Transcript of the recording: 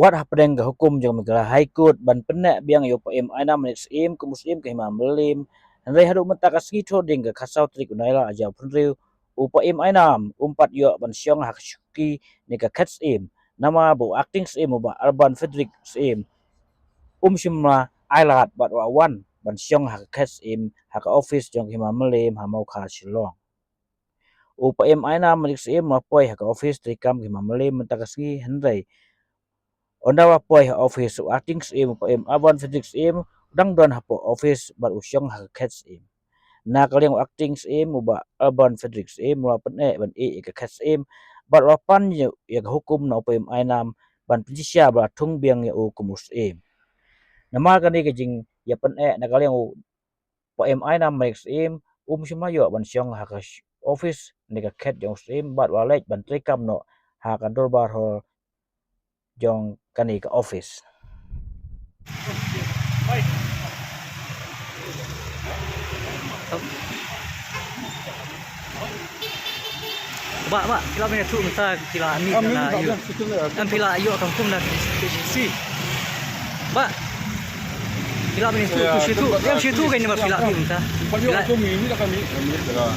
Wat hapdeng ke hukum jang negara High Court ban penek biang yo PM aina manik im ke muslim ke imam melim handai hadu mentakas ngito ding ke khasau trik unaila aja punriu PM ainam umpat yo ban syong hak syuki ni ke khats im nama bu acting im ba urban frederick im shimma ailat bat wan ban syong hak khats im hak office jang imam melim hamau kha shillong PM aina manik im mapoi hak office trikam imam melim mentakas ngi handai Ondawa poi office acting im PM aban frederick im dang don hapo office bar usyong hak khats im na kaleng acting im ba urban frederick im wa pene ban ke khats im bar wapan ya hukum na PM ainam ban pisya ba thung biang ya kumus im nama kani ke jing ya pene na kaleng PM ainam max im shima yo ban syong hak office ni ka khat jong im bar walek ban trikam no hak ador bar ho jong kani ka office Ba kila bene tu menta kila ni na ayo kan pila ayo kampung na si ba kila bene tu situ yang situ kan ni pila ni menta Pagi waktu minggu dah kami dalam